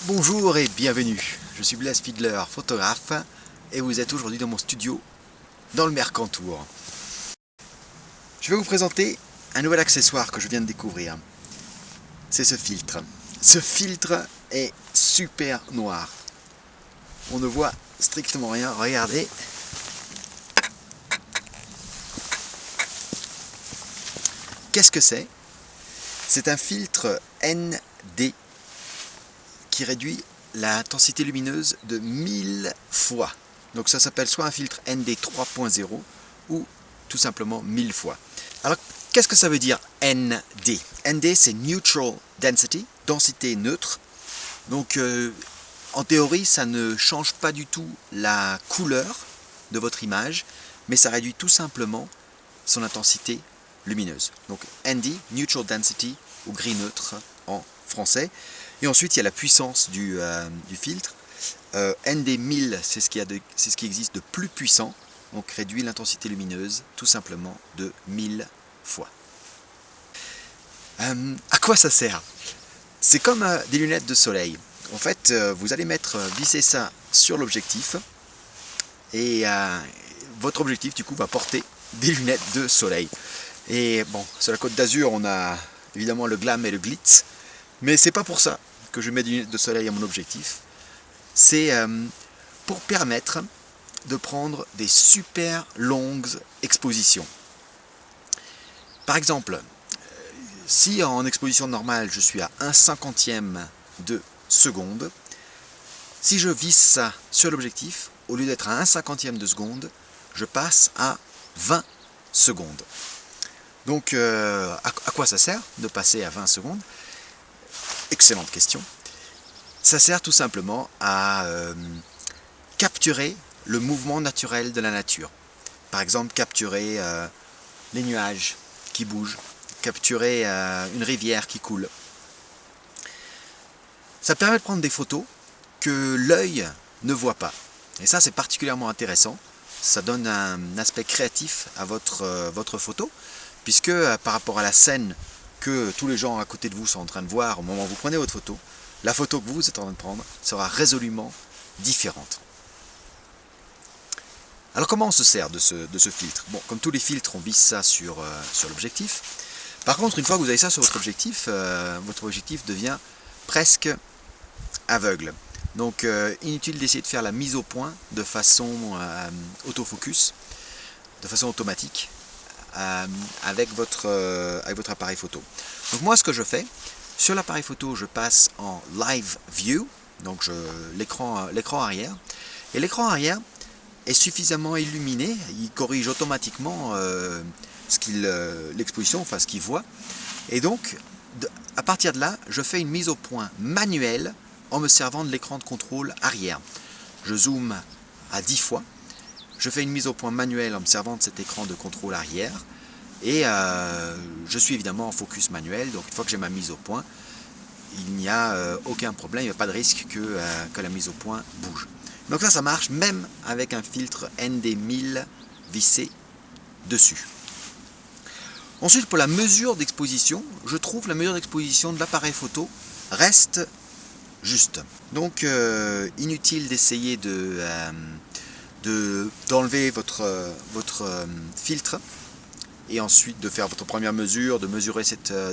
Bonjour et bienvenue, je suis Blaise Fiedler, photographe, et vous êtes aujourd'hui dans mon studio, dans le Mercantour. Je vais vous présenter un nouvel accessoire que je viens de découvrir. C'est ce filtre. Ce filtre est super noir. On ne voit strictement rien, regardez. Qu'est-ce que c'est? C'est un filtre ND qui réduit l'intensité lumineuse de 1000 fois. Donc ça s'appelle soit un filtre ND 3.0 ou tout simplement 1000 fois. Alors qu'est-ce que ça veut dire ND? ND c'est Neutral Density, densité neutre. Donc en théorie ça ne change pas du tout la couleur de votre image, mais ça réduit tout simplement son intensité lumineuse. Donc ND, Neutral Density ou gris neutre en français. Et ensuite il y a la puissance du filtre. ND 1000 c'est ce qui existe de plus puissant, donc réduit l'intensité lumineuse tout simplement de 1000 fois. À quoi ça sert? C'est comme des lunettes de soleil. En fait, vous allez visser ça sur l'objectif et votre objectif du coup va porter des lunettes de soleil. Et bon, sur la Côte d'Azur, on a évidemment le glam et le glitz, mais c'est pas pour ça que je mets des lunettes de soleil à mon objectif. C'est pour permettre de prendre des super longues expositions. Par exemple, si en exposition normale je suis à 1/50 de seconde, si je visse ça sur l'objectif, au lieu d'être à 1/50 de seconde, je passe à 20 secondes. Donc à quoi ça sert de passer à 20 secondes? Excellente question. Ça sert tout simplement à capturer le mouvement naturel de la nature. Par exemple, capturer les nuages qui bougent, capturer une rivière qui coule. Ça permet de prendre des photos que l'œil ne voit pas. Et ça, c'est particulièrement intéressant. Ça donne un aspect créatif à votre photo, puisque par rapport à la scène que tous les gens à côté de vous sont en train de voir au moment où vous prenez votre photo, la photo que vous êtes en train de prendre sera résolument différente. Alors comment on se sert de ce filtre? Bon, comme tous les filtres, on visse ça sur l'objectif. Par contre, une fois que vous avez ça sur votre objectif devient presque aveugle. Donc inutile d'essayer de faire la mise au point de façon autofocus, de façon automatique, avec votre appareil photo. Donc moi ce que je fais, sur l'appareil photo je passe en live view, donc l'écran arrière, et l'écran arrière est suffisamment illuminé, il corrige automatiquement l'exposition, enfin ce qu'il voit, et donc à partir de là je fais une mise au point manuelle en me servant de l'écran de contrôle arrière. Je zoome à 10 fois, je fais une mise au point manuelle en me servant de cet écran de contrôle arrière, et je suis évidemment en focus manuel, donc une fois que j'ai ma mise au point, il n'y a aucun problème, il n'y a pas de risque que la mise au point bouge. Donc ça marche même avec un filtre ND1000 vissé dessus. Ensuite, pour la mesure d'exposition, je trouve la mesure d'exposition de l'appareil photo reste juste. Donc inutile d'essayer d'enlever votre filtre et ensuite de faire votre première mesure, de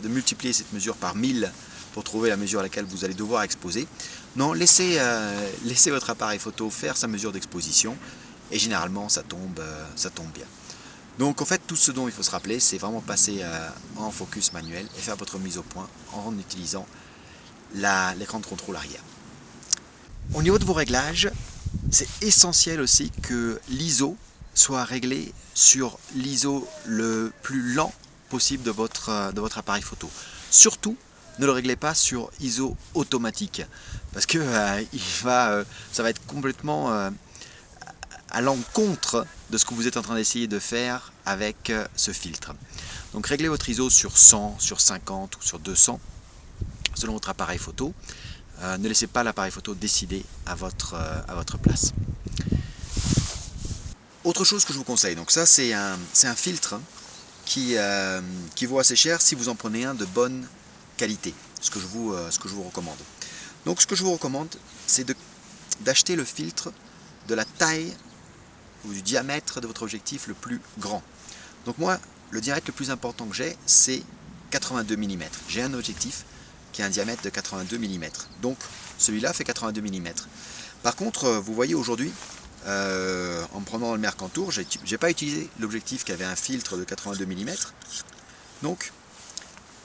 multiplier cette mesure par 1000 pour trouver la mesure à laquelle vous allez devoir exposer. Non, laissez votre appareil photo faire sa mesure d'exposition et généralement ça tombe bien. Donc en fait tout ce dont il faut se rappeler, c'est vraiment passer en focus manuel et faire votre mise au point en utilisant l'écran de contrôle arrière. Au niveau de vos réglages, c'est essentiel aussi que l'ISO soit réglé sur l'ISO le plus lent possible de votre appareil photo. Surtout, ne le réglez pas sur ISO automatique, parce que ça va être complètement à l'encontre de ce que vous êtes en train d'essayer de faire avec ce filtre. Donc réglez votre ISO sur 100, sur 50 ou sur 200, selon votre appareil photo. Ne laissez pas l'appareil photo décider à votre place. Autre chose que je vous conseille, donc ça c'est un filtre qui vaut assez cher si vous en prenez un de bonne qualité, ce que je vous recommande. Donc ce que je vous recommande, c'est d'acheter le filtre de la taille ou du diamètre de votre objectif le plus grand. Donc moi, le diamètre le plus important que j'ai, c'est 82 mm. J'ai un objectif qui a un diamètre de 82 mm. Donc celui-là fait 82 mm. Par contre, vous voyez aujourd'hui, en me prenant le Mercantour, je n'ai pas utilisé l'objectif qui avait un filtre de 82 mm. Donc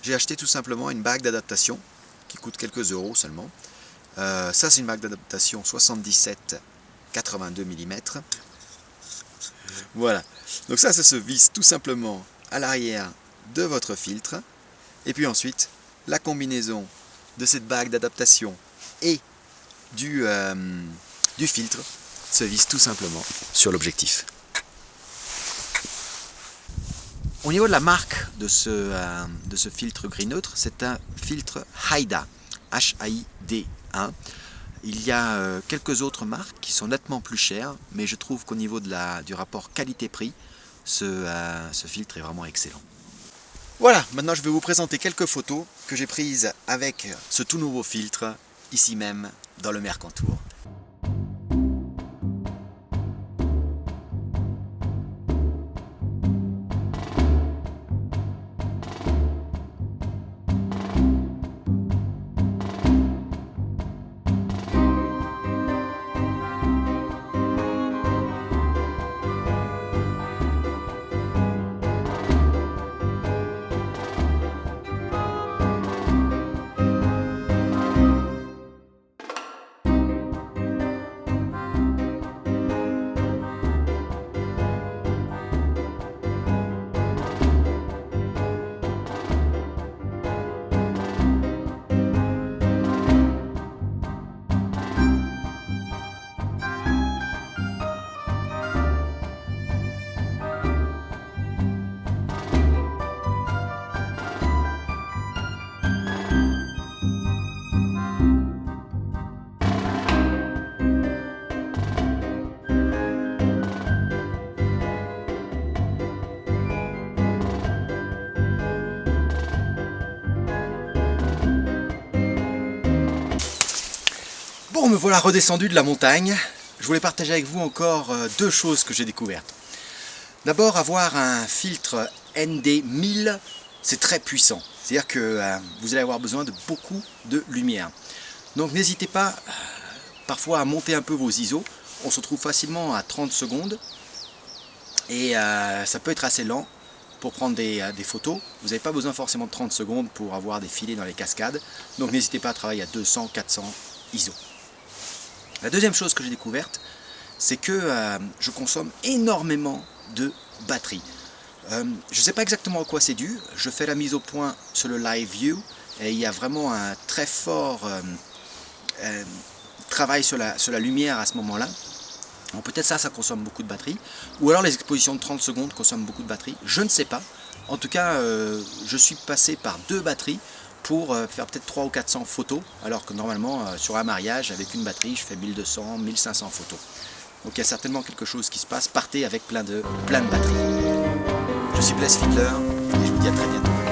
j'ai acheté tout simplement une bague d'adaptation qui coûte quelques euros seulement. Ça c'est une bague d'adaptation 77-82 mm. Voilà, donc ça se visse tout simplement à l'arrière de votre filtre. Et puis ensuite, la combinaison de cette bague d'adaptation et du filtre se visse tout simplement sur l'objectif. Au niveau de la marque de ce filtre gris neutre, c'est un filtre Haida, H-A-I-D-1. Il y a quelques autres marques qui sont nettement plus chères, mais je trouve qu'au niveau du rapport qualité-prix, ce filtre est vraiment excellent. Voilà, maintenant je vais vous présenter quelques photos que j'ai prises avec ce tout nouveau filtre, ici même dans le Mercantour. Bon, me voilà redescendu de la montagne. Je voulais partager avec vous encore deux choses que j'ai découvertes. D'abord, avoir un filtre ND1000, c'est très puissant. C'est-à-dire que vous allez avoir besoin de beaucoup de lumière. Donc n'hésitez pas parfois à monter un peu vos ISO. On se retrouve facilement à 30 secondes. Et ça peut être assez lent pour prendre des photos. Vous n'avez pas besoin forcément de 30 secondes pour avoir des filets dans les cascades. Donc n'hésitez pas à travailler à 200, 400 ISO. La deuxième chose que j'ai découverte, c'est que je consomme énormément de batterie. Je ne sais pas exactement à quoi c'est dû. Je fais la mise au point sur le Live View et il y a vraiment un très fort travail sur la lumière à ce moment-là. Peut-être ça consomme beaucoup de batterie. Ou alors les expositions de 30 secondes consomment beaucoup de batterie. Je ne sais pas. En tout cas, je suis passé par deux batteries pour faire peut-être 300 ou 400 photos, alors que normalement sur un mariage avec une batterie je fais 1200, 1500 photos. Donc il y a certainement quelque chose qui se passe. Partez avec plein de batteries. Je suis Blaise Fiedler et je vous dis à très bientôt.